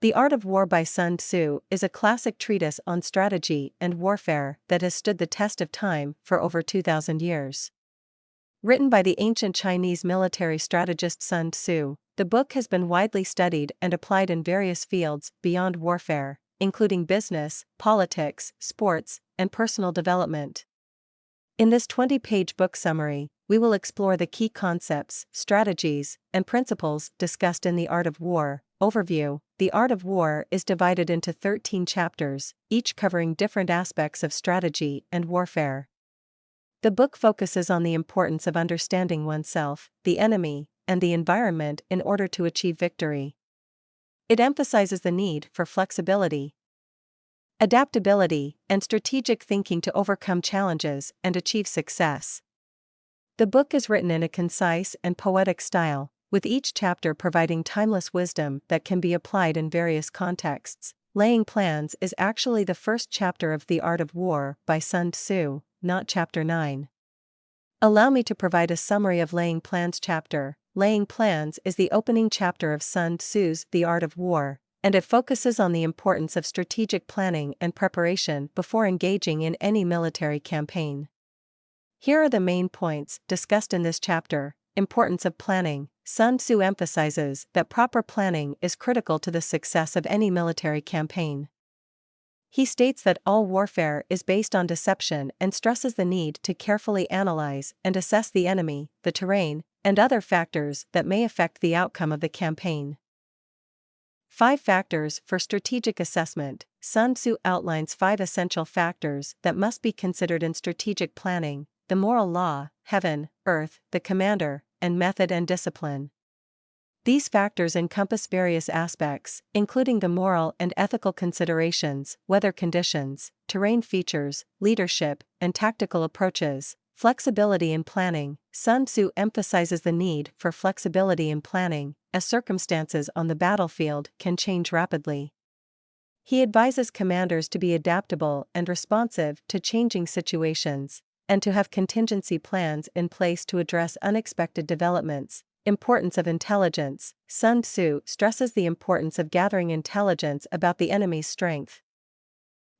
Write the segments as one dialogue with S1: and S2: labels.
S1: The Art of War by Sun Tzu is a classic treatise on strategy and warfare that has stood the test of time for over 2,000 years. Written by the ancient Chinese military strategist Sun Tzu, the book has been widely studied and applied in various fields beyond warfare, including business, politics, sports, and personal development. In this 20-page book summary, we will explore the key concepts, strategies, and principles discussed in The Art of War. Overview: The Art of War is divided into 13 chapters, each covering different aspects of strategy and warfare. The book focuses on the importance of understanding oneself, the enemy, and the environment in order to achieve victory. It emphasizes the need for flexibility, adaptability, and strategic thinking to overcome challenges and achieve success. The book is written in a concise and poetic style, with each chapter providing timeless wisdom that can be applied in various contexts. Laying Plans is actually the first chapter of The Art of War by Sun Tzu, not Chapter 9. Allow me to provide a summary of Laying Plans chapter. Laying Plans is the opening chapter of Sun Tzu's The Art of War, and it focuses on the importance of strategic planning and preparation before engaging in any military campaign. Here are the main points discussed in this chapter. Importance of planning. Sun Tzu emphasizes that proper planning is critical to the success of any military campaign. He states that all warfare is based on deception and stresses the need to carefully analyze and assess the enemy, the terrain, and other factors that may affect the outcome of the campaign. 5 factors for strategic assessment. Sun Tzu outlines 5 essential factors that must be considered in strategic planning: the moral law, heaven, earth, the commander, and method and discipline. These factors encompass various aspects, including the moral and ethical considerations, weather conditions, terrain features, leadership, and tactical approaches. Flexibility in planning. Sun Tzu emphasizes the need for flexibility in planning, as circumstances on the battlefield can change rapidly. He advises commanders to be adaptable and responsive to changing situations, and to have contingency plans in place to address unexpected developments. Importance of intelligence. Sun Tzu stresses the importance of gathering intelligence about the enemy's strength,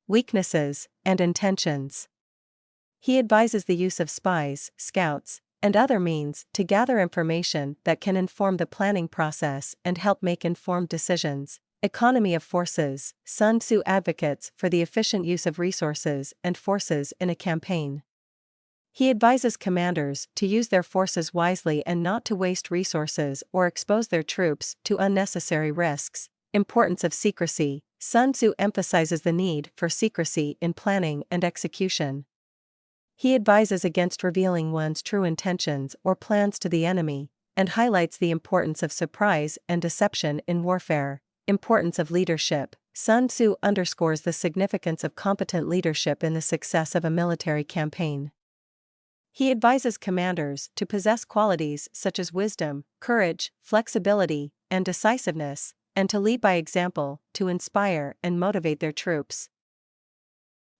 S1: weaknesses, and intentions. He advises the use of spies, scouts, and other means to gather information that can inform the planning process and help make informed decisions. Economy of forces. Sun Tzu advocates for the efficient use of resources and forces in a campaign. He advises commanders to use their forces wisely and not to waste resources or expose their troops to unnecessary risks. Importance of secrecy. Sun Tzu emphasizes the need for secrecy in planning and execution. He advises against revealing one's true intentions or plans to the enemy, and highlights the importance of surprise and deception in warfare. Importance of leadership. Sun Tzu underscores the significance of competent leadership in the success of a military campaign. He advises commanders to possess qualities such as wisdom, courage, flexibility, and decisiveness, and to lead by example, to inspire and motivate their troops.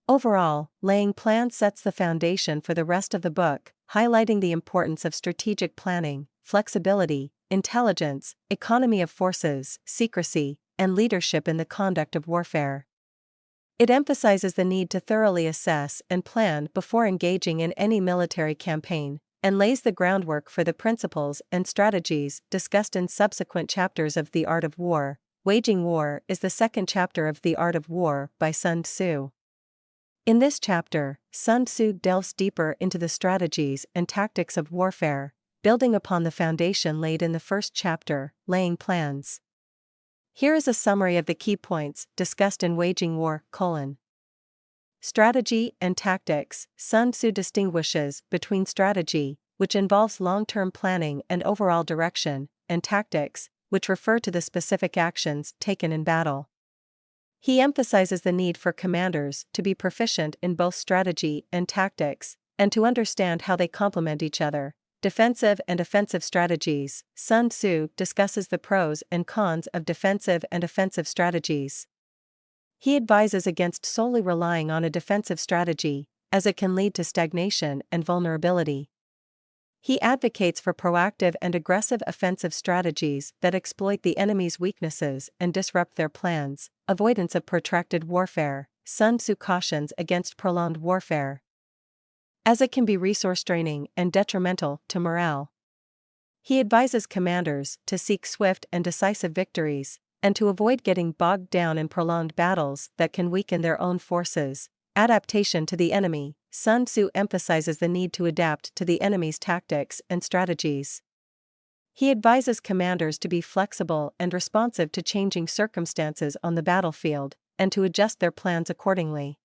S1: Overall, Laying Plans sets the foundation for the rest of the book, highlighting the importance of strategic planning, flexibility, intelligence, economy of forces, secrecy, and leadership in the conduct of warfare. It emphasizes the need to thoroughly assess and plan before engaging in any military campaign, and lays the groundwork for the principles and strategies discussed in subsequent chapters of The Art of War. Waging War is the second chapter of The Art of War by Sun Tzu. In this chapter, Sun Tzu delves deeper into the strategies and tactics of warfare, building upon the foundation laid in the first chapter, Laying Plans. Here is a summary of the key points discussed in Waging War: Strategy and tactics. Sun Tzu distinguishes between strategy, which involves long-term planning and overall direction, and tactics, which refer to the specific actions taken in battle. He emphasizes the need for commanders to be proficient in both strategy and tactics, and to understand how they complement each other. Defensive and offensive strategies. Sun Tzu discusses the pros and cons of defensive and offensive strategies. He advises against solely relying on a defensive strategy, as it can lead to stagnation and vulnerability. He advocates for proactive and aggressive offensive strategies that exploit the enemy's weaknesses and disrupt their plans, avoidance of protracted warfare. Sun Tzu cautions against prolonged warfare, as it can be resource-draining and detrimental to morale. He advises commanders to seek swift and decisive victories, and to avoid getting bogged down in prolonged battles that can weaken their own forces. Adaptation to the enemy. Sun Tzu emphasizes the need to adapt to the enemy's tactics and strategies. He advises commanders to be flexible and responsive to changing circumstances on the battlefield, and to adjust their plans accordingly.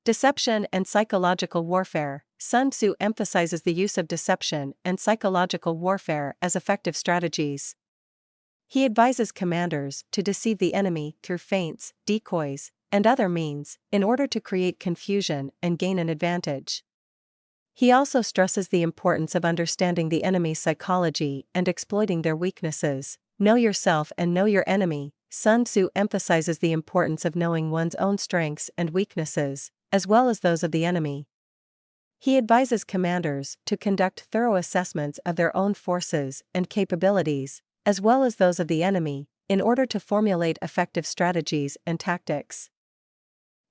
S1: Deception and psychological warfare. Sun Tzu emphasizes the use of deception and psychological warfare as effective strategies. He advises commanders to deceive the enemy through feints, decoys, and other means, in order to create confusion and gain an advantage. He also stresses the importance of understanding the enemy's psychology and exploiting their weaknesses. Know yourself and know your enemy. Sun Tzu emphasizes the importance of knowing one's own strengths and weaknesses, as well as those of the enemy. He advises commanders to conduct thorough assessments of their own forces and capabilities, as well as those of the enemy, in order to formulate effective strategies and tactics.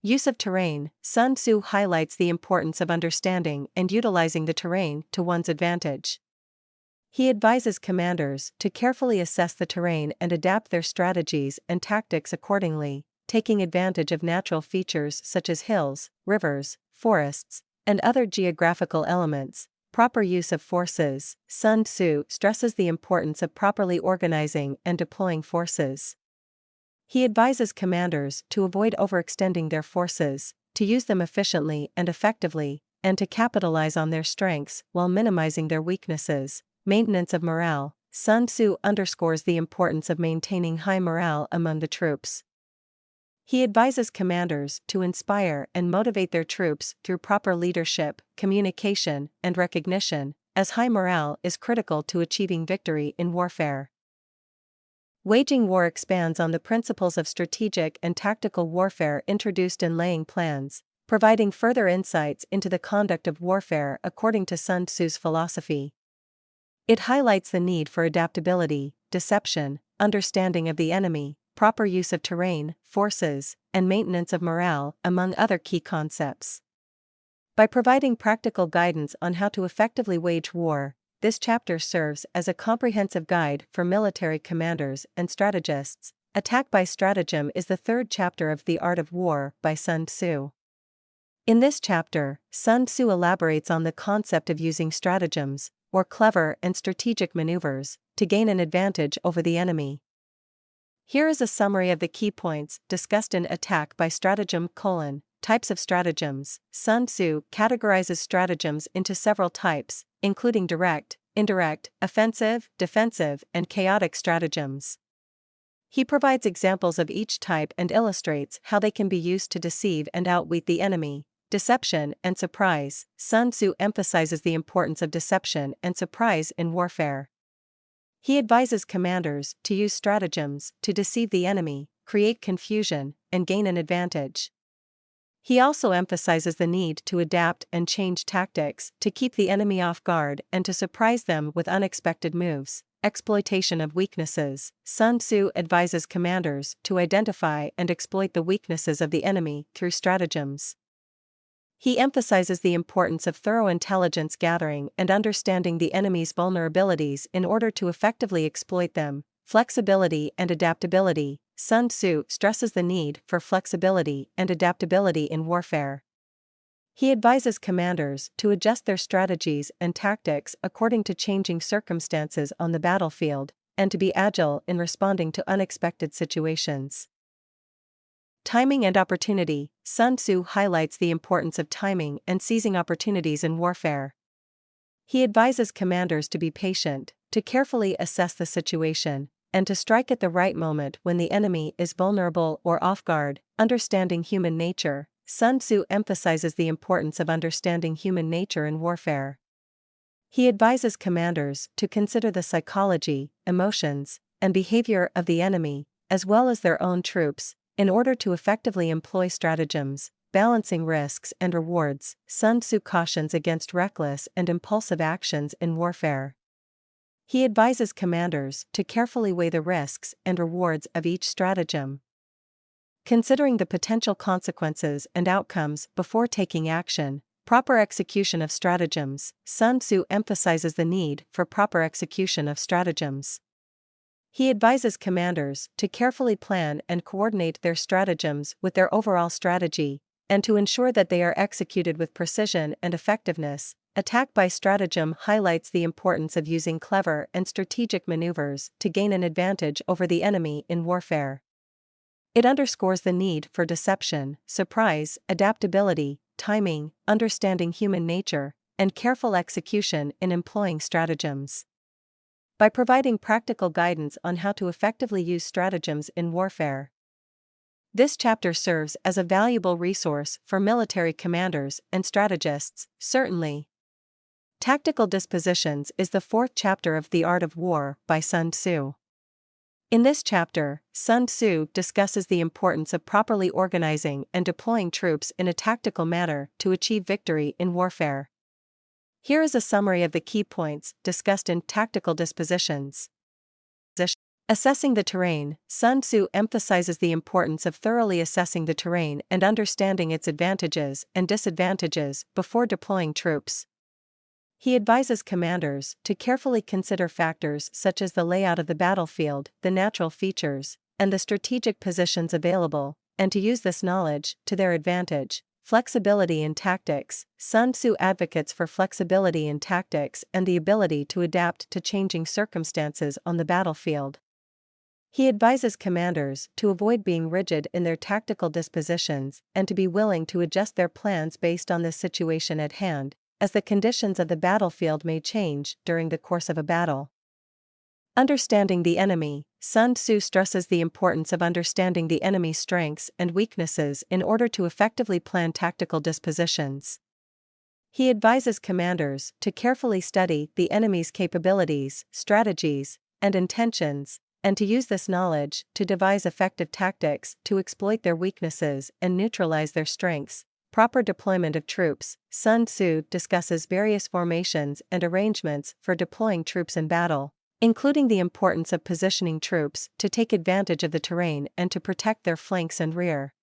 S1: Use of terrain. Sun Tzu highlights the importance of understanding and utilizing the terrain to one's advantage. He advises commanders to carefully assess the terrain and adapt their strategies and tactics accordingly, taking advantage of natural features such as hills, rivers, forests, and other geographical elements. Proper use of forces. Sun Tzu stresses the importance of properly organizing and deploying forces. He advises commanders to avoid overextending their forces, to use them efficiently and effectively, and to capitalize on their strengths while minimizing their weaknesses. Maintenance of morale. Sun Tzu underscores the importance of maintaining high morale among the troops. He advises commanders to inspire and motivate their troops through proper leadership, communication, and recognition, as high morale is critical to achieving victory in warfare. Waging war expands on the principles of strategic and tactical warfare introduced in laying plans, providing further insights into the conduct of warfare according to Sun Tzu's philosophy. It highlights the need for adaptability, deception, understanding of the enemy, proper use of terrain, forces, and maintenance of morale, among other key concepts. By providing practical guidance on how to effectively wage war, this chapter serves as a comprehensive guide for military commanders and strategists. Attack by Stratagem is the third chapter of The Art of War by Sun Tzu. In this chapter, Sun Tzu elaborates on the concept of using stratagems, or clever and strategic maneuvers, to gain an advantage over the enemy. Here is a summary of the key points discussed in Attack by Stratagem: Types of stratagems. Sun Tzu categorizes stratagems into several types, including direct, indirect, offensive, defensive, and chaotic stratagems. He provides examples of each type and illustrates how they can be used to deceive and outwit the enemy. Deception and surprise. Sun Tzu emphasizes the importance of deception and surprise in warfare. He advises commanders to use stratagems to deceive the enemy, create confusion, and gain an advantage. He also emphasizes the need to adapt and change tactics to keep the enemy off guard and to surprise them with unexpected moves. Exploitation of weaknesses. Sun Tzu advises commanders to identify and exploit the weaknesses of the enemy through stratagems. He emphasizes the importance of thorough intelligence gathering and understanding the enemy's vulnerabilities in order to effectively exploit them. Flexibility and adaptability. Sun Tzu stresses the need for flexibility and adaptability in warfare. He advises commanders to adjust their strategies and tactics according to changing circumstances on the battlefield, and to be agile in responding to unexpected situations. Timing and opportunity. Sun Tzu highlights the importance of timing and seizing opportunities in warfare. He advises commanders to be patient, to carefully assess the situation, and to strike at the right moment when the enemy is vulnerable or off guard. Understanding human nature. Sun Tzu emphasizes the importance of understanding human nature in warfare. He advises commanders to consider the psychology, emotions, and behavior of the enemy, as well as their own troops, in order to effectively employ stratagems. balancing risks and rewards, Sun Tzu cautions against reckless and impulsive actions in warfare. He advises commanders to carefully weigh the risks and rewards of each stratagem. Considering the potential consequences and outcomes before taking action, proper execution of stratagems, Sun Tzu emphasizes the need for proper execution of stratagems. He advises commanders to carefully plan and coordinate their stratagems with their overall strategy, and to ensure that they are executed with precision and effectiveness. Attack by stratagem highlights the importance of using clever and strategic maneuvers to gain an advantage over the enemy in warfare. It underscores the need for deception, surprise, adaptability, timing, understanding human nature, and careful execution in employing stratagems. By providing practical guidance on how to effectively use stratagems in warfare, this chapter serves as a valuable resource for military commanders and strategists, certainly. Tactical Dispositions is the fourth chapter of The Art of War by Sun Tzu. In this chapter, Sun Tzu discusses the importance of properly organizing and deploying troops in a tactical manner to achieve victory in warfare. Here is a summary of the key points discussed in Tactical Dispositions. Assessing the terrain, Sun Tzu emphasizes the importance of thoroughly assessing the terrain and understanding its advantages and disadvantages before deploying troops. He advises commanders to carefully consider factors such as the layout of the battlefield, the natural features, and the strategic positions available, and to use this knowledge to their advantage. Flexibility in tactics. Sun Tzu advocates for flexibility in tactics and the ability to adapt to changing circumstances on the battlefield. He advises commanders to avoid being rigid in their tactical dispositions and to be willing to adjust their plans based on the situation at hand, as the conditions of the battlefield may change during the course of a battle. Understanding the enemy. Sun Tzu stresses the importance of understanding the enemy's strengths and weaknesses in order to effectively plan tactical dispositions. He advises commanders to carefully study the enemy's capabilities, strategies, and intentions, and to use this knowledge to devise effective tactics to exploit their weaknesses and neutralize their strengths. Proper deployment of troops. Sun Tzu discusses various formations and arrangements for deploying troops in battle, including the importance of positioning troops to take advantage of the terrain and to protect their flanks and rear.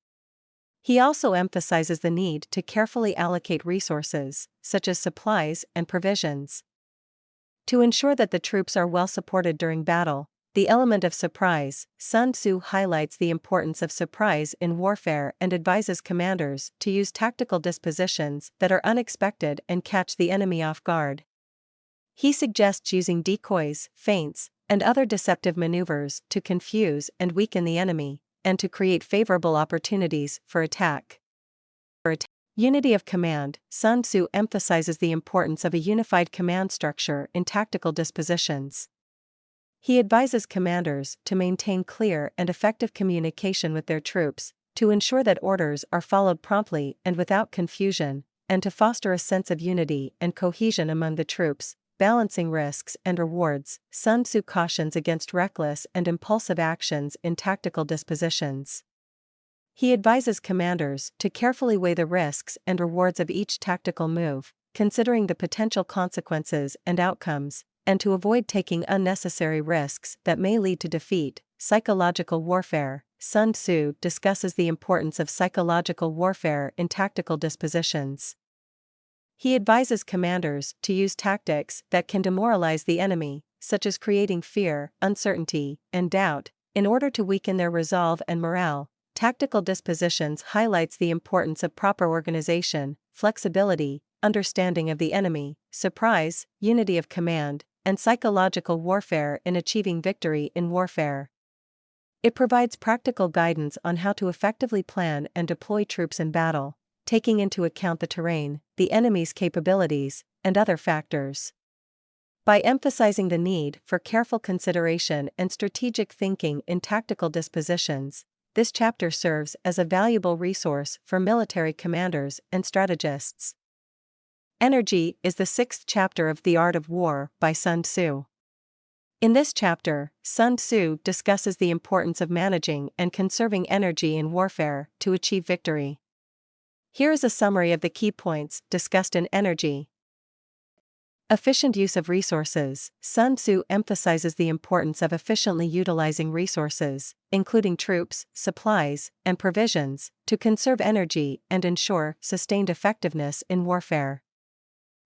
S1: He also emphasizes the need to carefully allocate resources, such as supplies and provisions, to ensure that the troops are well supported during battle. The element of surprise. Sun Tzu highlights the importance of surprise in warfare and advises commanders to use tactical dispositions that are unexpected and catch the enemy off guard. He suggests using decoys, feints, and other deceptive maneuvers to confuse and weaken the enemy, and to create favorable opportunities for attack. Unity of command. Sun Tzu emphasizes the importance of a unified command structure in tactical dispositions. He advises commanders to maintain clear and effective communication with their troops, to ensure that orders are followed promptly and without confusion, and to foster a sense of unity and cohesion among the troops. Balancing risks and rewards. Sun Tzu cautions against reckless and impulsive actions in tactical dispositions. He advises commanders to carefully weigh the risks and rewards of each tactical move, considering the potential consequences and outcomes, and to avoid taking unnecessary risks that may lead to defeat. Psychological warfare. Sun Tzu discusses the importance of psychological warfare in tactical dispositions. He advises commanders to use tactics that can demoralize the enemy, such as creating fear, uncertainty, and doubt, in order to weaken their resolve and morale. Tactical dispositions highlights the importance of proper organization, flexibility, understanding of the enemy, surprise, unity of command, and psychological warfare in achieving victory in warfare. It provides practical guidance on how to effectively plan and deploy troops in battle, taking into account the terrain, the enemy's capabilities, and other factors. By emphasizing the need for careful consideration and strategic thinking in tactical dispositions, this chapter serves as a valuable resource for military commanders and strategists. Energy is the sixth chapter of The Art of War by Sun Tzu. In this chapter, Sun Tzu discusses the importance of managing and conserving energy in warfare to achieve victory. Here is a summary of the key points discussed in Energy. Efficient use of resources. Sun Tzu emphasizes the importance of efficiently utilizing resources, including troops, supplies, and provisions, to conserve energy and ensure sustained effectiveness in warfare.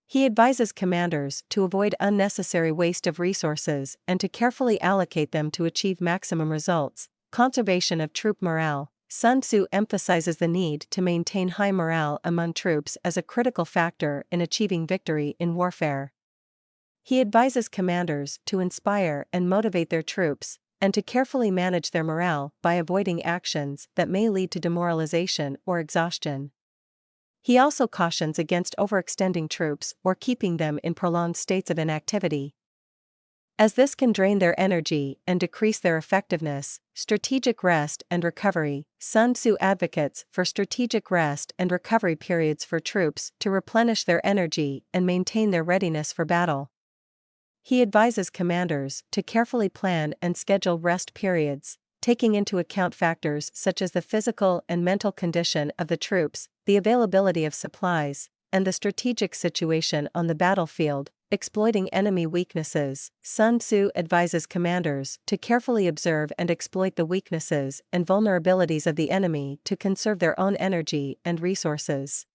S1: He advises commanders to avoid unnecessary waste of resources and to carefully allocate them to achieve maximum results. Conservation of troop morale. Sun Tzu emphasizes the need to maintain high morale among troops as a critical factor in achieving victory in warfare. He advises commanders to inspire and motivate their troops, and to carefully manage their morale by avoiding actions that may lead to demoralization or exhaustion. He also cautions against overextending troops or keeping them in prolonged states of inactivity, as this can drain their energy and decrease their effectiveness. Strategic rest and recovery. Sun Tzu advocates for strategic rest and recovery periods for troops to replenish their energy and maintain their readiness for battle. He advises commanders to carefully plan and schedule rest periods, taking into account factors such as the physical and mental condition of the troops, the availability of supplies, and the strategic situation on the battlefield. Exploiting enemy weaknesses. Sun Tzu advises commanders to carefully observe and exploit the weaknesses and vulnerabilities of the enemy to conserve their own energy and resources.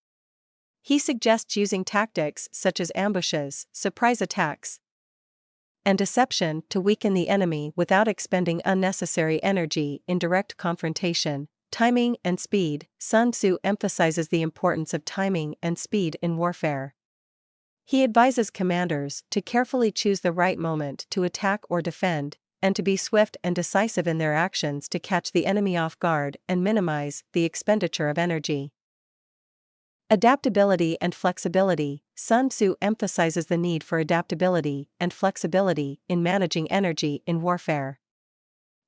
S1: He suggests using tactics such as ambushes, surprise attacks, and deception to weaken the enemy without expending unnecessary energy in direct confrontation. Timing and speed. Sun Tzu emphasizes the importance of timing and speed in warfare. He advises commanders to carefully choose the right moment to attack or defend, and to be swift and decisive in their actions to catch the enemy off guard and minimize the expenditure of energy. Adaptability and flexibility. Sun Tzu emphasizes the need for adaptability and flexibility in managing energy in warfare.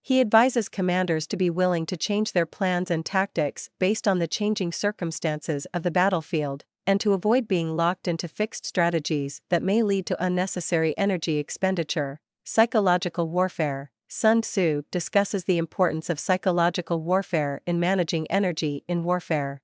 S1: He advises commanders to be willing to change their plans and tactics based on the changing circumstances of the battlefield, and to avoid being locked into fixed strategies that may lead to unnecessary energy expenditure. Psychological warfare. Sun Tzu discusses the importance of psychological warfare in managing energy in warfare.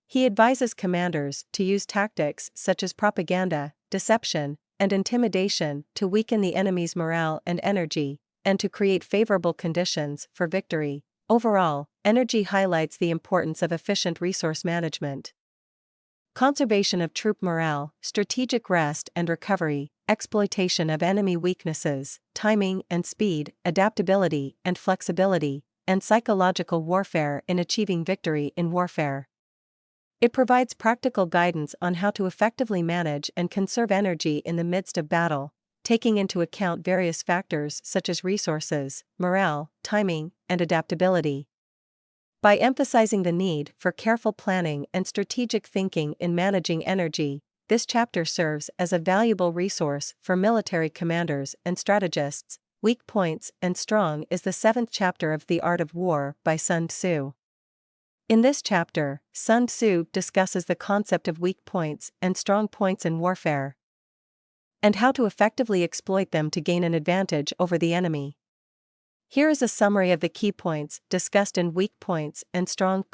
S1: He advises commanders to use tactics such as propaganda, deception, and intimidation to weaken the enemy's morale and energy, and to create favorable conditions for victory. Overall, Energy highlights the importance of efficient resource management, conservation of troop morale, strategic rest and recovery, exploitation of enemy weaknesses, timing and speed, adaptability and flexibility, and psychological warfare in achieving victory in warfare. It provides practical guidance on how to effectively manage and conserve energy in the midst of battle, taking into account various factors such as resources, morale, timing, and adaptability. By emphasizing the need for careful planning and strategic thinking in managing energy, this chapter serves as a valuable resource for military commanders and strategists. Weak Points and Strong is the 7th chapter of The Art of War by Sun Tzu. In this chapter, Sun Tzu discusses the concept of weak points and strong points in warfare, and how to effectively exploit them to gain an advantage over the enemy. Here is a summary of the key points discussed in Weak Points and Strong: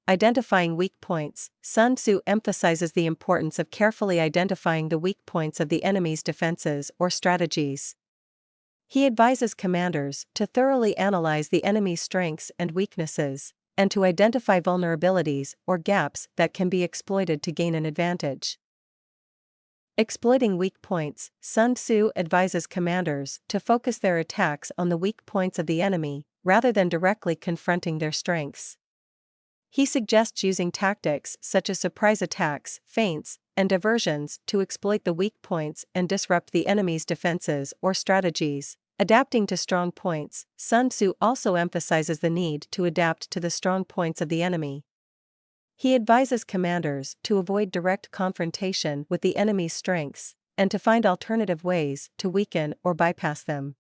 S1: Identifying weak points. Sun Tzu emphasizes the importance of carefully identifying the weak points of the enemy's defenses or strategies. He advises commanders to thoroughly analyze the enemy's strengths and weaknesses, and to identify vulnerabilities or gaps that can be exploited to gain an advantage. Exploiting weak points. Sun Tzu advises commanders to focus their attacks on the weak points of the enemy, rather than directly confronting their strengths. He suggests using tactics such as surprise attacks, feints, and diversions to exploit the weak points and disrupt the enemy's defenses or strategies. Adapting to strong points. Sun Tzu also emphasizes the need to adapt to the strong points of the enemy. He advises commanders to avoid direct confrontation with the enemy's strengths, and to find alternative ways to weaken or bypass them.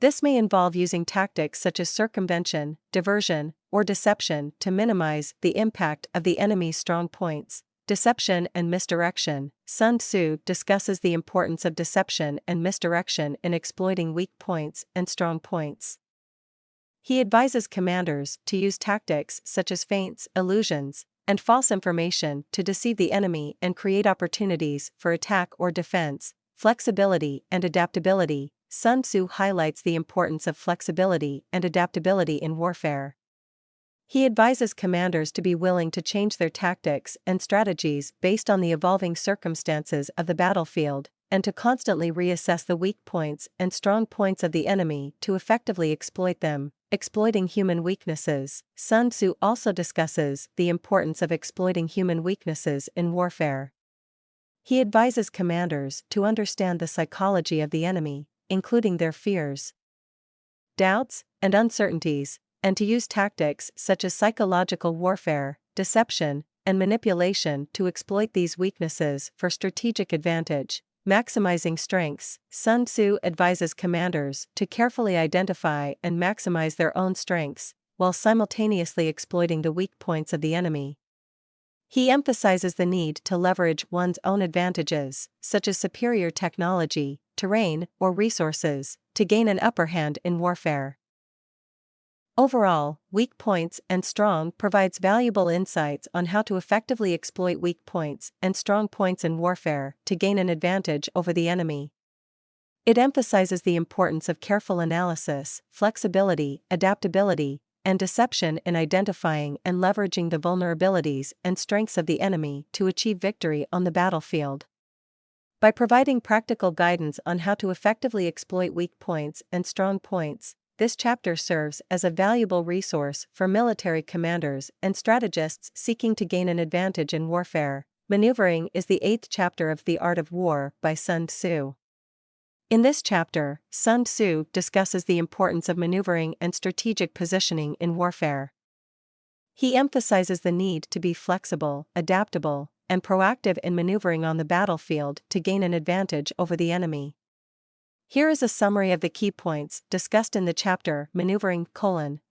S1: This may involve using tactics such as circumvention, diversion, or deception to minimize the impact of the enemy's strong points. Deception and misdirection. Sun Tzu discusses the importance of deception and misdirection in exploiting weak points and strong points. He advises commanders to use tactics such as feints, illusions, and false information to deceive the enemy and create opportunities for attack or defense. Flexibility and adaptability. Sun Tzu highlights the importance of flexibility and adaptability in warfare. He advises commanders to be willing to change their tactics and strategies based on the evolving circumstances of the battlefield, and to constantly reassess the weak points and strong points of the enemy to effectively exploit them. Exploiting human weaknesses. Sun Tzu also discusses the importance of exploiting human weaknesses in warfare. He advises commanders to understand the psychology of the enemy, including their fears, doubts, and uncertainties, and to use tactics such as psychological warfare, deception, and manipulation to exploit these weaknesses for strategic advantage. Maximizing strengths. Sun Tzu advises commanders to carefully identify and maximize their own strengths, while simultaneously exploiting the weak points of the enemy. He emphasizes the need to leverage one's own advantages, such as superior technology, terrain, or resources, to gain an upper hand in warfare. Overall, Weak Points and Strong provides valuable insights on how to effectively exploit weak points and strong points in warfare to gain an advantage over the enemy. It emphasizes the importance of careful analysis, flexibility, adaptability, and deception in identifying and leveraging the vulnerabilities and strengths of the enemy to achieve victory on the battlefield. By providing practical guidance on how to effectively exploit weak points and strong points, this chapter serves as a valuable resource for military commanders and strategists seeking to gain an advantage in warfare. Maneuvering is the 8th chapter of The Art of War by Sun Tzu. In this chapter, Sun Tzu discusses the importance of maneuvering and strategic positioning in warfare. He emphasizes the need to be flexible, adaptable, and proactive in maneuvering on the battlefield to gain an advantage over the enemy. Here is a summary of the key points discussed in the chapter Maneuvering: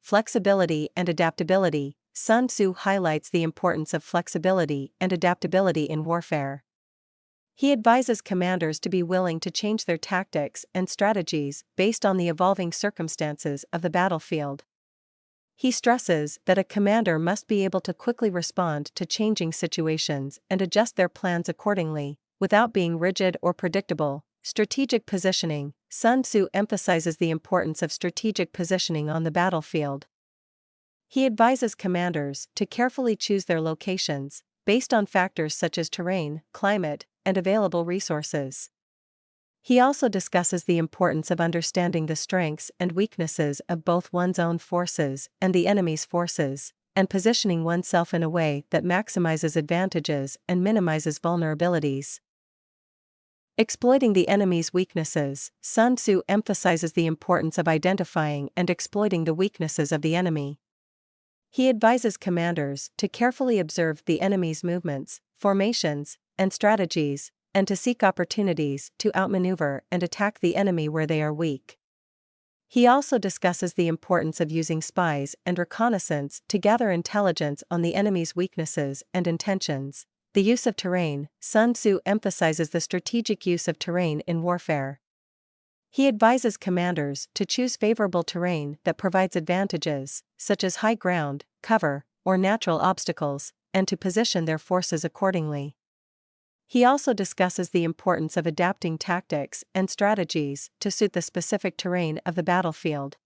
S1: Flexibility and Adaptability. Sun Tzu highlights the importance of flexibility and adaptability in warfare. He advises commanders to be willing to change their tactics and strategies based on the evolving circumstances of the battlefield. He stresses that a commander must be able to quickly respond to changing situations and adjust their plans accordingly, without being rigid or predictable. Strategic positioning. Sun Tzu emphasizes the importance of strategic positioning on the battlefield. He advises commanders to carefully choose their locations, based on factors such as terrain, climate, and available resources. He also discusses the importance of understanding the strengths and weaknesses of both one's own forces and the enemy's forces, and positioning oneself in a way that maximizes advantages and minimizes vulnerabilities. Exploiting the enemy's weaknesses. Sun Tzu emphasizes the importance of identifying and exploiting the weaknesses of the enemy. He advises commanders to carefully observe the enemy's movements, formations, and strategies, and to seek opportunities to outmaneuver and attack the enemy where they are weak. He also discusses the importance of using spies and reconnaissance to gather intelligence on the enemy's weaknesses and intentions. The use of terrain. Sun Tzu emphasizes the strategic use of terrain in warfare. He advises commanders to choose favorable terrain that provides advantages, such as high ground, cover, or natural obstacles, and to position their forces accordingly. He also discusses the importance of adapting tactics and strategies to suit the specific terrain of the battlefield.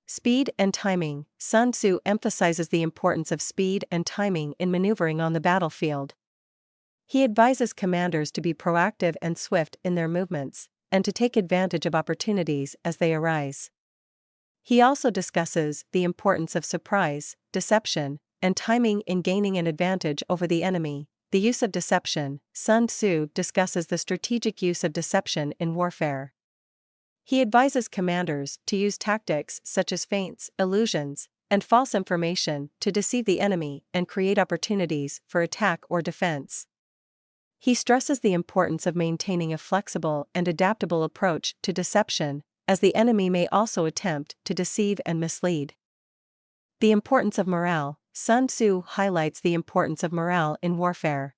S1: Speed and timing. Sun Tzu emphasizes the importance of speed and timing in maneuvering on the battlefield. He advises commanders to be proactive and swift in their movements, and to take advantage of opportunities as they arise. He also discusses the importance of surprise, deception, and timing in gaining an advantage over the enemy. The use of deception. Sun Tzu discusses the strategic use of deception in warfare. He advises commanders to use tactics such as feints, illusions, and false information to deceive the enemy and create opportunities for attack or defense. He stresses the importance of maintaining a flexible and adaptable approach to deception, as the enemy may also attempt to deceive and mislead. The importance of morale. Sun Tzu highlights the importance of morale in warfare.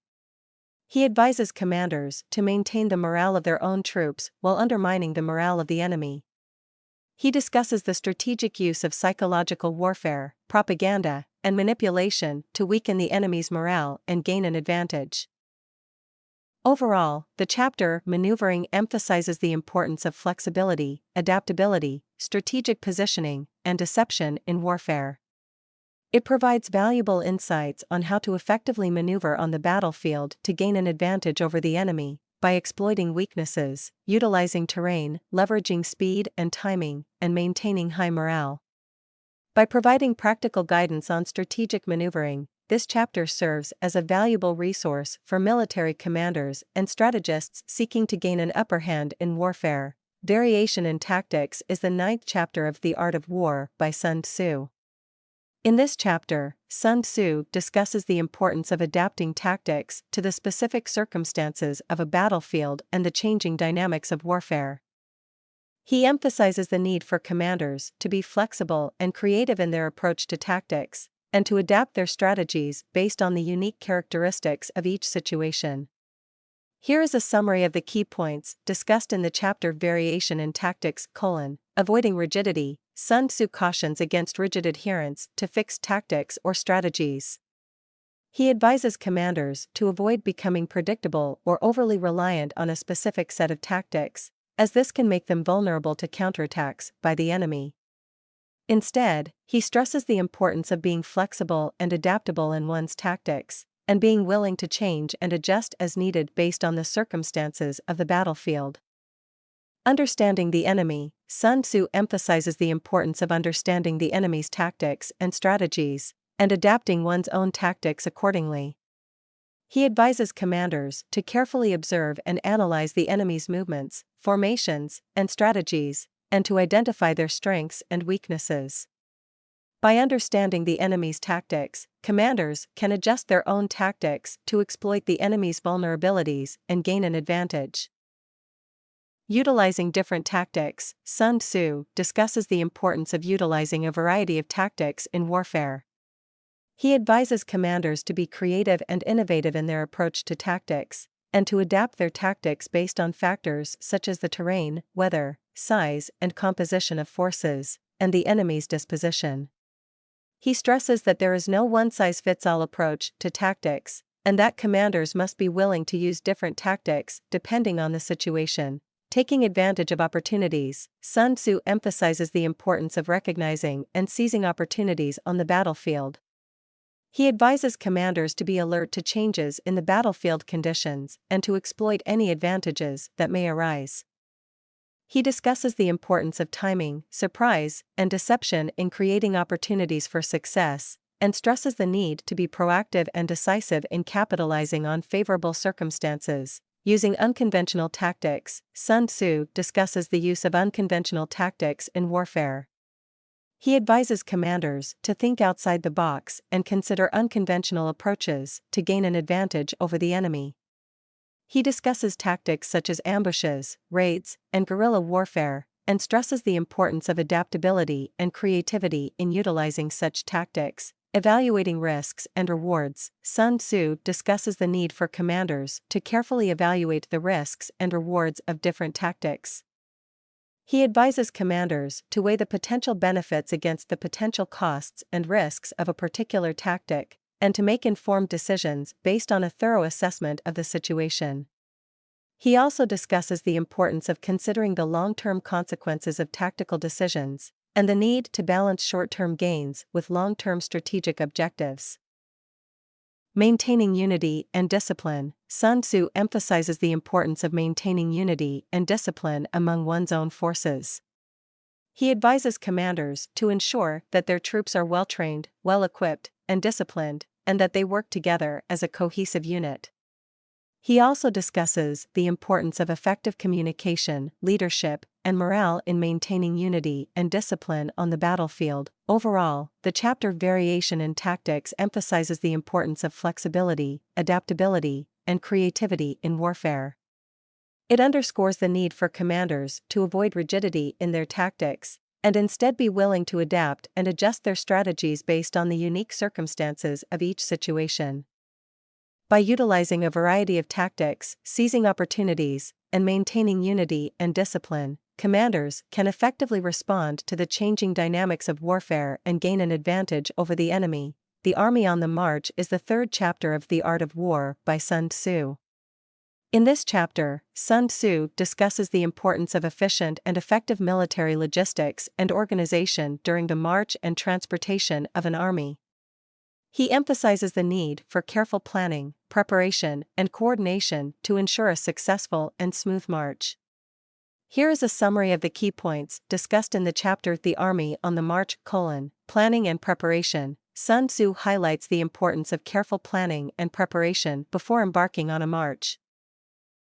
S1: He advises commanders to maintain the morale of their own troops while undermining the morale of the enemy. He discusses the strategic use of psychological warfare, propaganda, and manipulation to weaken the enemy's morale and gain an advantage. Overall, the chapter Maneuvering emphasizes the importance of flexibility, adaptability, strategic positioning, and deception in warfare. It provides valuable insights on how to effectively maneuver on the battlefield to gain an advantage over the enemy, by exploiting weaknesses, utilizing terrain, leveraging speed and timing, and maintaining high morale. By providing practical guidance on strategic maneuvering, this chapter serves as a valuable resource for military commanders and strategists seeking to gain an upper hand in warfare. Variation in Tactics is the 9th chapter of The Art of War by Sun Tzu. In this chapter, Sun Tzu discusses the importance of adapting tactics to the specific circumstances of a battlefield and the changing dynamics of warfare. He emphasizes the need for commanders to be flexible and creative in their approach to tactics, and to adapt their strategies based on the unique characteristics of each situation. Here is a summary of the key points discussed in the chapter Variation in Tactics: Avoiding rigidity. Sun Tzu cautions against rigid adherence to fixed tactics or strategies. He advises commanders to avoid becoming predictable or overly reliant on a specific set of tactics, as this can make them vulnerable to counterattacks by the enemy. Instead, he stresses the importance of being flexible and adaptable in one's tactics, and being willing to change and adjust as needed based on the circumstances of the battlefield. Understanding the enemy. Sun Tzu emphasizes the importance of understanding the enemy's tactics and strategies, and adapting one's own tactics accordingly. He advises commanders to carefully observe and analyze the enemy's movements, formations, and strategies, and to identify their strengths and weaknesses. By understanding the enemy's tactics, commanders can adjust their own tactics to exploit the enemy's vulnerabilities and gain an advantage. Utilizing different tactics. Sun Tzu discusses the importance of utilizing a variety of tactics in warfare. He advises commanders to be creative and innovative in their approach to tactics, and to adapt their tactics based on factors such as the terrain, weather, size and composition of forces, and the enemy's disposition. He stresses that there is no one-size-fits-all approach to tactics, and that commanders must be willing to use different tactics depending on the situation. Taking advantage of opportunities. Sun Tzu emphasizes the importance of recognizing and seizing opportunities on the battlefield. He advises commanders to be alert to changes in the battlefield conditions and to exploit any advantages that may arise. He discusses the importance of timing, surprise, and deception in creating opportunities for success, and stresses the need to be proactive and decisive in capitalizing on favorable circumstances. Using unconventional tactics. Sun Tzu discusses the use of unconventional tactics in warfare. He advises commanders to think outside the box and consider unconventional approaches to gain an advantage over the enemy. He discusses tactics such as ambushes, raids, and guerrilla warfare, and stresses the importance of adaptability and creativity in utilizing such tactics. Evaluating risks and rewards. Sun Tzu discusses the need for commanders to carefully evaluate the risks and rewards of different tactics. He advises commanders to weigh the potential benefits against the potential costs and risks of a particular tactic, and to make informed decisions based on a thorough assessment of the situation. He also discusses the importance of considering the long-term consequences of tactical decisions, and the need to balance short-term gains with long-term strategic objectives. Maintaining unity and discipline. Sun Tzu emphasizes the importance of maintaining unity and discipline among one's own forces. He advises commanders to ensure that their troops are well-trained, well-equipped, and disciplined, and that they work together as a cohesive unit. He also discusses the importance of effective communication, leadership, and morale in maintaining unity and discipline on the battlefield. Overall, the chapter Variation in Tactics emphasizes the importance of flexibility, adaptability, and creativity in warfare. It underscores the need for commanders to avoid rigidity in their tactics, and instead be willing to adapt and adjust their strategies based on the unique circumstances of each situation. By utilizing a variety of tactics, seizing opportunities, and maintaining unity and discipline, commanders can effectively respond to the changing dynamics of warfare and gain an advantage over the enemy. The Army on the March is the third chapter of The Art of War by Sun Tzu. In this chapter, Sun Tzu discusses the importance of efficient and effective military logistics and organization during the march and transportation of an army. He emphasizes the need for careful planning, preparation, and coordination to ensure a successful and smooth march. Here is a summary of the key points discussed in the chapter The Army on the March: Planning and Preparation. Sun Tzu highlights the importance of careful planning and preparation before embarking on a march.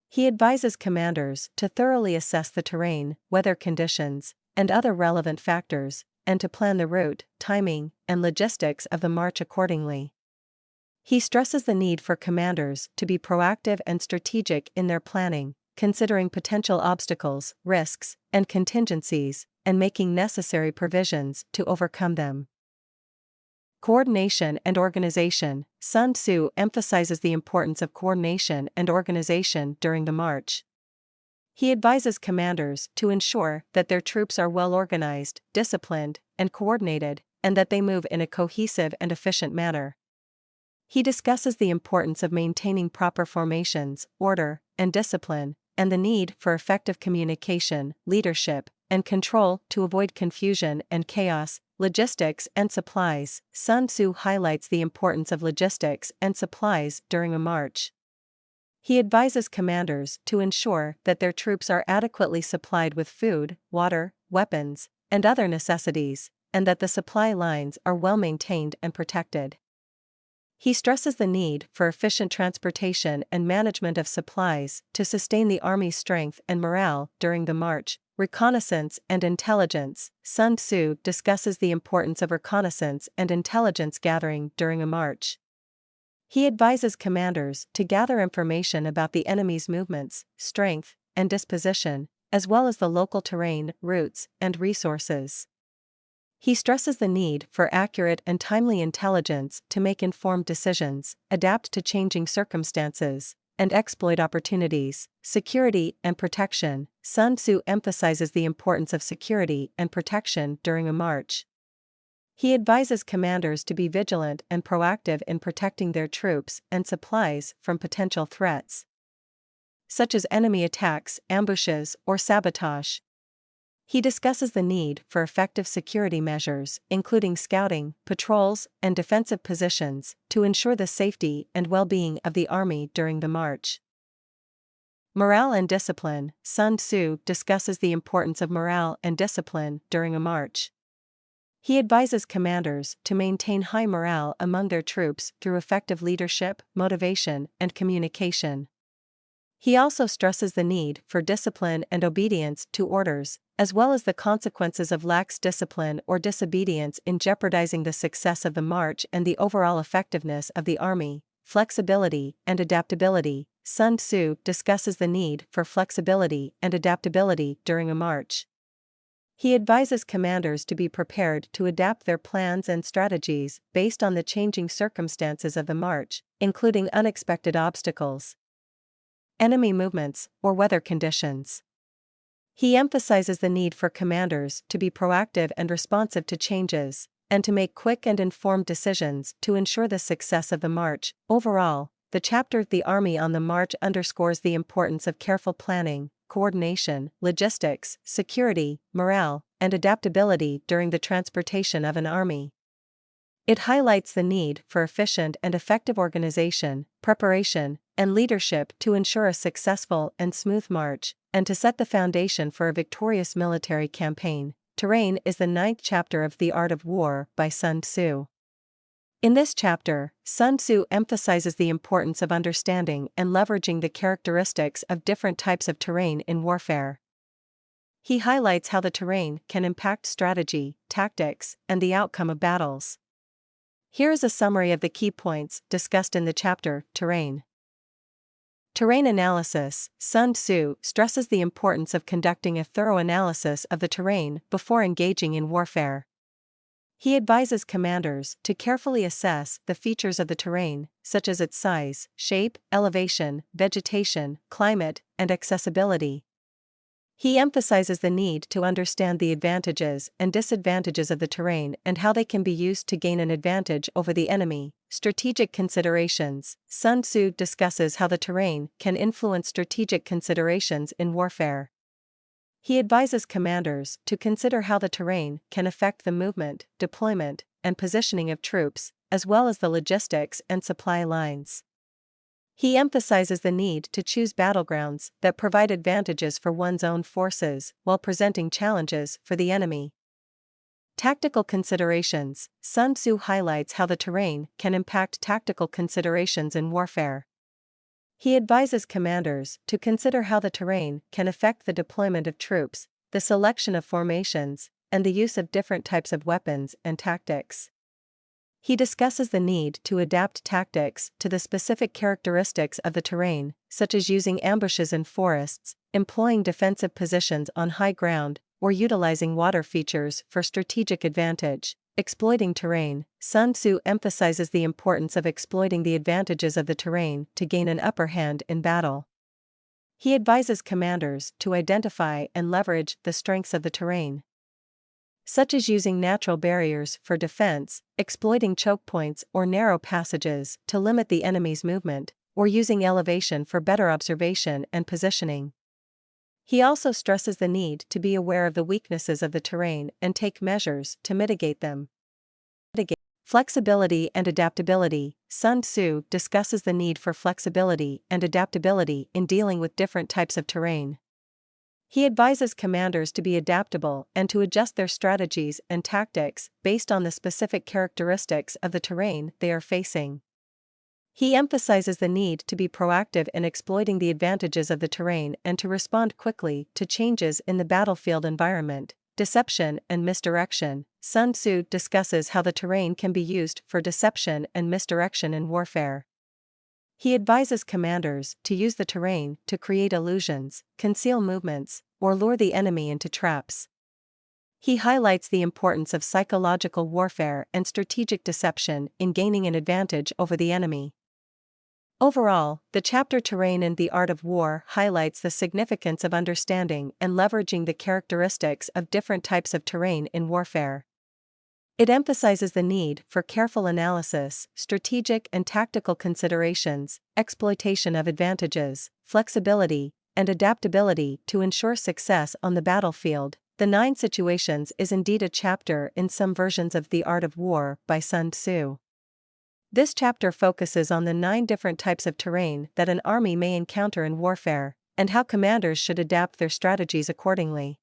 S1: He advises commanders to thoroughly assess the terrain, weather conditions, and other relevant factors, and to plan the route, timing, and logistics of the march accordingly. He stresses the need for commanders to be proactive and strategic in their planning, considering potential obstacles, risks, and contingencies, and making necessary provisions to overcome them. Coordination and organization. Sun Tzu emphasizes the importance of coordination and organization during the march. He advises commanders to ensure that their troops are well organized, disciplined, and coordinated, and that they move in a cohesive and efficient manner. He discusses the importance of maintaining proper formations, order, and discipline, and the need for effective communication, leadership, and control to avoid confusion and chaos. Logistics and supplies. Sun Tzu highlights the importance of logistics and supplies during a march. He advises commanders to ensure that their troops are adequately supplied with food, water, weapons, and other necessities, and that the supply lines are well maintained and protected. He stresses the need for efficient transportation and management of supplies to sustain the army's strength and morale during the march. Reconnaissance and intelligence. Sun Tzu discusses the importance of reconnaissance and intelligence gathering during a march. He advises commanders to gather information about the enemy's movements, strength, and disposition, as well as the local terrain, routes, and resources. He stresses the need for accurate and timely intelligence to make informed decisions, adapt to changing circumstances, and exploit opportunities. Security and protection. Sun Tzu emphasizes the importance of security and protection during a march. He advises commanders to be vigilant and proactive in protecting their troops and supplies from potential threats, such as enemy attacks, ambushes, or sabotage. He discusses the need for effective security measures, including scouting, patrols, and defensive positions, to ensure the safety and well-being of the army during the march. Morale and discipline. Sun Tzu discusses the importance of morale and discipline during a march. He advises commanders to maintain high morale among their troops through effective leadership, motivation, and communication. He also stresses the need for discipline and obedience to orders, as well as the consequences of lax discipline or disobedience in jeopardizing the success of the march and the overall effectiveness of the army. Flexibility and adaptability. Sun Tzu discusses the need for flexibility and adaptability during a march. He advises commanders to be prepared to adapt their plans and strategies based on the changing circumstances of the march, including unexpected obstacles, enemy movements, or weather conditions. He emphasizes the need for commanders to be proactive and responsive to changes, and to make quick and informed decisions to ensure the success of the march. Overall, the chapter The Army on the March underscores the importance of careful planning, coordination, logistics, security, morale, and adaptability during the transportation of an army. It highlights the need for efficient and effective organization, preparation, and leadership to ensure a successful and smooth march, and to set the foundation for a victorious military campaign. Terrain is the 9th chapter of The Art of War by Sun Tzu. In this chapter, Sun Tzu emphasizes the importance of understanding and leveraging the characteristics of different types of terrain in warfare. He highlights how the terrain can impact strategy, tactics, and the outcome of battles. Here is a summary of the key points discussed in the chapter, Terrain. Terrain analysis. Sun Tzu stresses the importance of conducting a thorough analysis of the terrain before engaging in warfare. He advises commanders to carefully assess the features of the terrain, such as its size, shape, elevation, vegetation, climate, and accessibility. He emphasizes the need to understand the advantages and disadvantages of the terrain and how they can be used to gain an advantage over the enemy. Strategic considerations. Sun Tzu discusses how the terrain can influence strategic considerations in warfare. He advises commanders to consider how the terrain can affect the movement, deployment, and positioning of troops, as well as the logistics and supply lines. He emphasizes the need to choose battlegrounds that provide advantages for one's own forces while presenting challenges for the enemy. Tactical considerations. Sun Tzu highlights how the terrain can impact tactical considerations in warfare. He advises commanders to consider how the terrain can affect the deployment of troops, the selection of formations, and the use of different types of weapons and tactics. He discusses the need to adapt tactics to the specific characteristics of the terrain, such as using ambushes in forests, employing defensive positions on high ground, or utilizing water features for strategic advantage. Exploiting terrain. Sun Tzu emphasizes the importance of exploiting the advantages of the terrain to gain an upper hand in battle. He advises commanders to identify and leverage the strengths of the terrain, such as using natural barriers for defense, exploiting choke points or narrow passages to limit the enemy's movement, or using elevation for better observation and positioning. He also stresses the need to be aware of the weaknesses of the terrain and take measures to mitigate them. Flexibility and adaptability. Sun Tzu discusses the need for flexibility and adaptability in dealing with different types of terrain. He advises commanders to be adaptable and to adjust their strategies and tactics based on the specific characteristics of the terrain they are facing. He emphasizes the need to be proactive in exploiting the advantages of the terrain and to respond quickly to changes in the battlefield environment. Deception and misdirection. Sun Tzu discusses how the terrain can be used for deception and misdirection in warfare. He advises commanders to use the terrain to create illusions, conceal movements, or lure the enemy into traps. He highlights the importance of psychological warfare and strategic deception in gaining an advantage over the enemy. Overall, the chapter Terrain and the Art of War highlights the significance of understanding and leveraging the characteristics of different types of terrain in warfare. It emphasizes the need for careful analysis, strategic and tactical considerations, exploitation of advantages, flexibility, and adaptability to ensure success on the battlefield. The 9 Situations is indeed a chapter in some versions of The Art of War by Sun Tzu. This chapter focuses on the 9 different types of terrain that an army may encounter in warfare, and how commanders should adapt their strategies accordingly.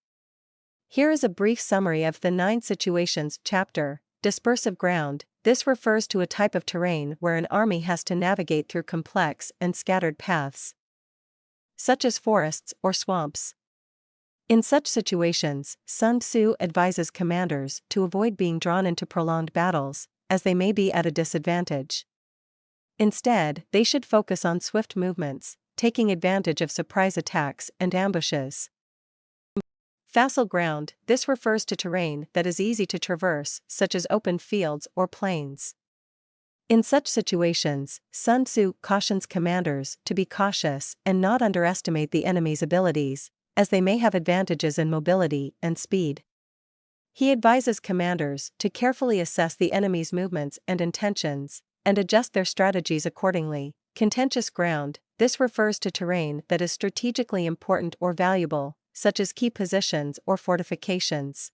S1: Here is a brief summary of the 9 Situations chapter. Dispersive ground. This refers to a type of terrain where an army has to navigate through complex and scattered paths, such as forests or swamps. In such situations, Sun Tzu advises commanders to avoid being drawn into prolonged battles, as they may be at a disadvantage. Instead, they should focus on swift movements, taking advantage of surprise attacks and ambushes. Facile ground. This refers to terrain that is easy to traverse, such as open fields or plains. In such situations, Sun Tzu cautions commanders to be cautious and not underestimate the enemy's abilities, as they may have advantages in mobility and speed. He advises commanders to carefully assess the enemy's movements and intentions, and adjust their strategies accordingly. Contentious ground. This refers to terrain that is strategically important or valuable, such as key positions or fortifications.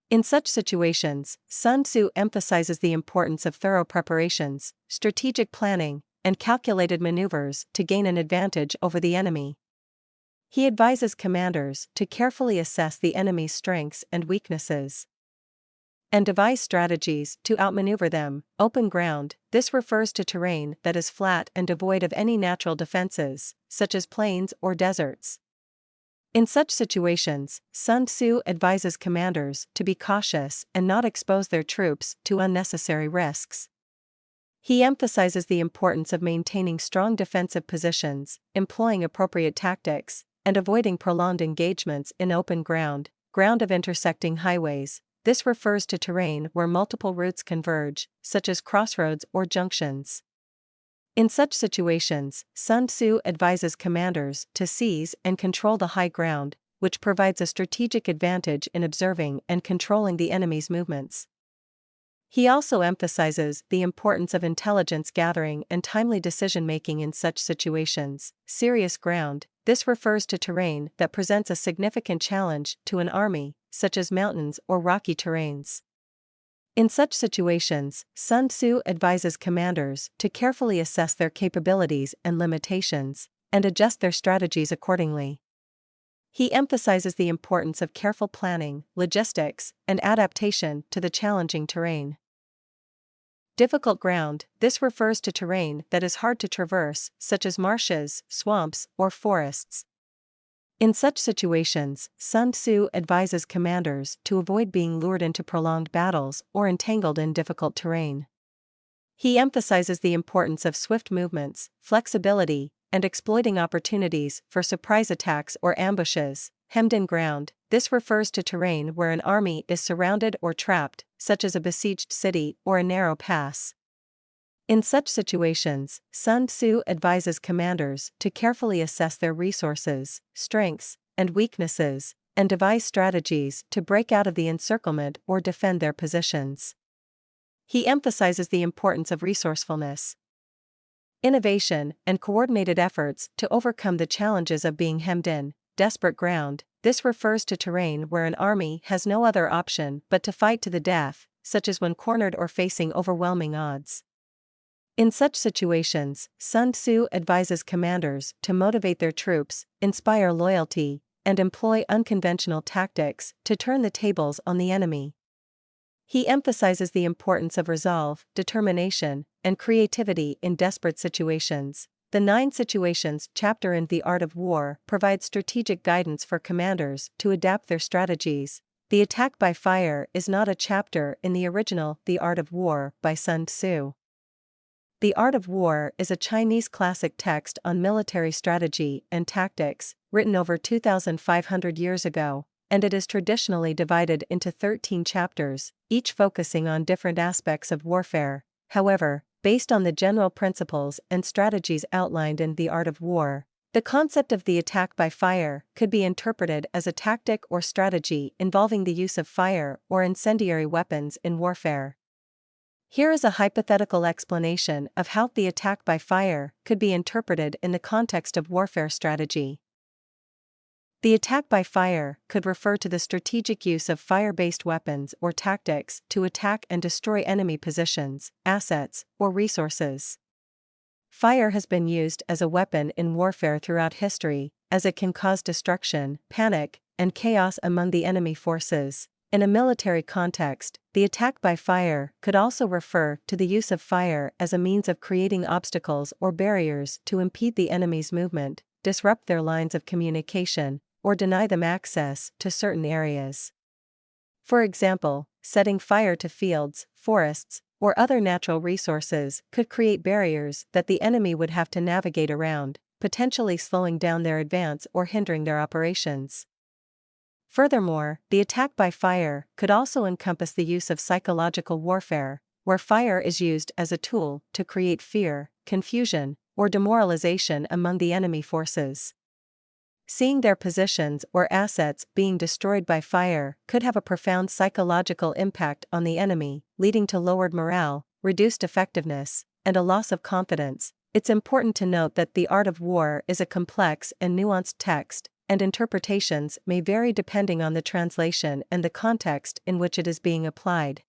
S1: In such situations, Sun Tzu emphasizes the importance of thorough preparations, strategic planning, and calculated maneuvers to gain an advantage over the enemy. He advises commanders to carefully assess the enemy's strengths and weaknesses, and devise strategies to outmaneuver them. Open ground. This refers to terrain that is flat and devoid of any natural defenses, such as plains or deserts. In such situations, Sun Tzu advises commanders to be cautious and not expose their troops to unnecessary risks. He emphasizes the importance of maintaining strong defensive positions, employing appropriate tactics, and avoiding prolonged engagements in open ground. Ground of intersecting highways. This refers to terrain where multiple routes converge, such as crossroads or junctions. In such situations, Sun Tzu advises commanders to seize and control the high ground, which provides a strategic advantage in observing and controlling the enemy's movements. He also emphasizes the importance of intelligence gathering and timely decision-making in such situations. Serious ground. This refers to terrain that presents a significant challenge to an army, such as mountains or rocky terrains. In such situations, Sun Tzu advises commanders to carefully assess their capabilities and limitations, and adjust their strategies accordingly. He emphasizes the importance of careful planning, logistics, and adaptation to the challenging terrain. Difficult ground. This refers to terrain that is hard to traverse, such as marshes, swamps, or forests. In such situations, Sun Tzu advises commanders to avoid being lured into prolonged battles or entangled in difficult terrain. He emphasizes the importance of swift movements, flexibility, and exploiting opportunities for surprise attacks or ambushes. Hemmed-in ground. This refers to terrain where an army is surrounded or trapped, such as a besieged city or a narrow pass. In such situations, Sun Tzu advises commanders to carefully assess their resources, strengths, and weaknesses, and devise strategies to break out of the encirclement or defend their positions. He emphasizes the importance of resourcefulness, innovation, and coordinated efforts to overcome the challenges of being hemmed in. Desperate ground. This refers to terrain where an army has no other option but to fight to the death, such as when cornered or facing overwhelming odds. In such situations, Sun Tzu advises commanders to motivate their troops, inspire loyalty, and employ unconventional tactics to turn the tables on the enemy. He emphasizes the importance of resolve, determination, and creativity in desperate situations. The 9 Situations chapter in The Art of War provides strategic guidance for commanders to adapt their strategies. The attack by fire is not a chapter in the original The Art of War by Sun Tzu. The Art of War is a Chinese classic text on military strategy and tactics, written over 2,500 years ago, and it is traditionally divided into 13 chapters, each focusing on different aspects of warfare. However, based on the general principles and strategies outlined in The Art of War, the concept of the attack by fire could be interpreted as a tactic or strategy involving the use of fire or incendiary weapons in warfare. Here is a hypothetical explanation of how the attack by fire could be interpreted in the context of warfare strategy. The attack by fire could refer to the strategic use of fire-based weapons or tactics to attack and destroy enemy positions, assets, or resources. Fire has been used as a weapon in warfare throughout history, as it can cause destruction, panic, and chaos among the enemy forces. In a military context, the attack by fire could also refer to the use of fire as a means of creating obstacles or barriers to impede the enemy's movement, disrupt their lines of communication, or deny them access to certain areas. For example, setting fire to fields, forests, or other natural resources could create barriers that the enemy would have to navigate around, potentially slowing down their advance or hindering their operations. Furthermore, the attack by fire could also encompass the use of psychological warfare, where fire is used as a tool to create fear, confusion, or demoralization among the enemy forces. Seeing their positions or assets being destroyed by fire could have a profound psychological impact on the enemy, leading to lowered morale, reduced effectiveness, and a loss of confidence. It's important to note that The Art of War is a complex and nuanced text, and interpretations may vary depending on the translation and the context in which it is being applied.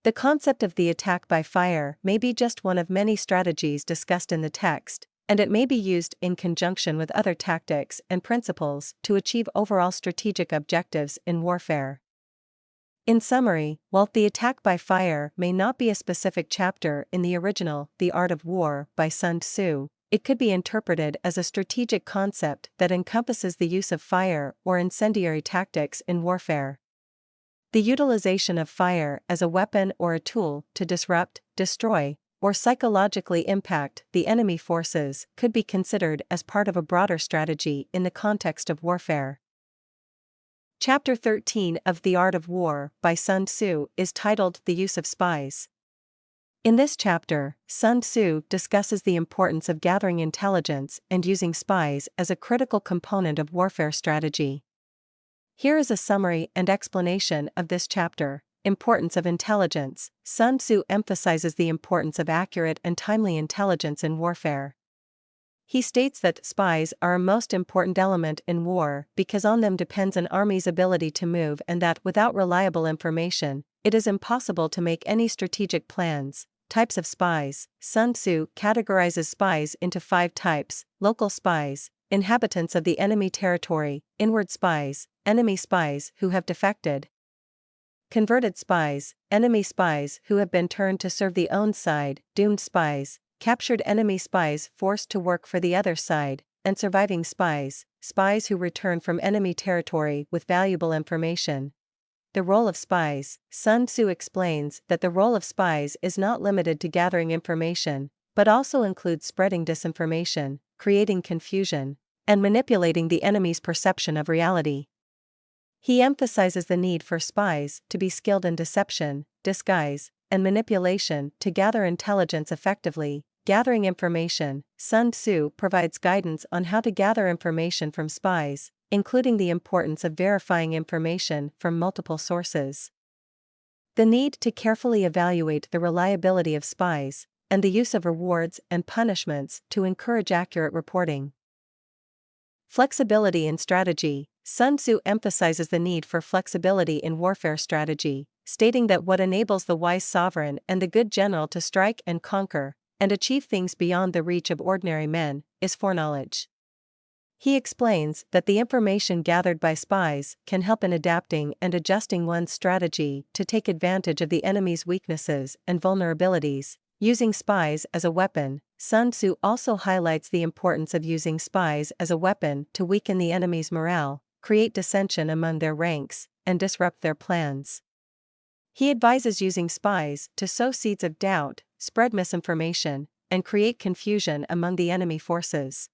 S1: The concept of the attack by fire may be just one of many strategies discussed in the text, and it may be used in conjunction with other tactics and principles to achieve overall strategic objectives in warfare. In summary, while the attack by fire may not be a specific chapter in the original The Art of War by Sun Tzu, it could be interpreted as a strategic concept that encompasses the use of fire or incendiary tactics in warfare. The utilization of fire as a weapon or a tool to disrupt, destroy, or psychologically impact the enemy forces could be considered as part of a broader strategy in the context of warfare. Chapter 13 of The Art of War by Sun Tzu is titled The Use of Spies. In this chapter, Sun Tzu discusses the importance of gathering intelligence and using spies as a critical component of warfare strategy. Here is a summary and explanation of this chapter. Importance of intelligence. Sun Tzu emphasizes the importance of accurate and timely intelligence in warfare. He states that spies are a most important element in war because on them depends an army's ability to move, and that without reliable information, it is impossible to make any strategic plans. Types of spies. Sun Tzu categorizes spies into 5 types: local spies, inhabitants of the enemy territory; inward spies, enemy spies who have defected; converted spies, enemy spies who have been turned to serve the own side; doomed spies, captured enemy spies forced to work for the other side; and surviving spies, spies who return from enemy territory with valuable information. The role of spies. Sun Tzu explains that the role of spies is not limited to gathering information, but also includes spreading disinformation, creating confusion, and manipulating the enemy's perception of reality. He emphasizes the need for spies to be skilled in deception, disguise, and manipulation to gather intelligence effectively. Gathering information. Sun Tzu provides guidance on how to gather information from spies, including the importance of verifying information from multiple sources, the need to carefully evaluate the reliability of spies, and the use of rewards and punishments to encourage accurate reporting. Flexibility in strategy. Sun Tzu emphasizes the need for flexibility in warfare strategy, stating that what enables the wise sovereign and the good general to strike and conquer, and achieve things beyond the reach of ordinary men, is foreknowledge. He explains that the information gathered by spies can help in adapting and adjusting one's strategy to take advantage of the enemy's weaknesses and vulnerabilities. Using spies as a weapon. Sun Tzu also highlights the importance of using spies as a weapon to weaken the enemy's morale, create dissension among their ranks, and disrupt their plans. He advises using spies to sow seeds of doubt, spread misinformation, and create confusion among the enemy forces.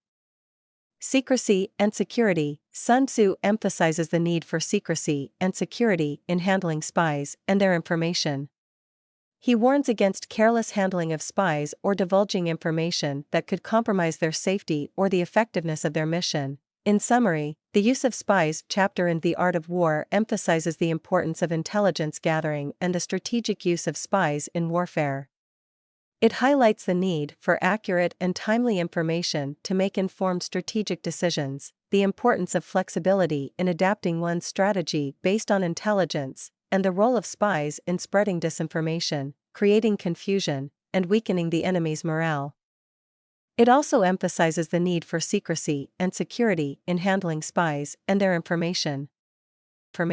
S1: Secrecy and security. Sun Tzu emphasizes the need for secrecy and security in handling spies and their information. He warns against careless handling of spies or divulging information that could compromise their safety or the effectiveness of their mission. In summary, the use of spies chapter in The Art of War emphasizes the importance of intelligence gathering and the strategic use of spies in warfare. It highlights the need for accurate and timely information to make informed strategic decisions, the importance of flexibility in adapting one's strategy based on intelligence, and the role of spies in spreading disinformation, creating confusion, and weakening the enemy's morale. It also emphasizes the need for secrecy and security in handling spies and their information.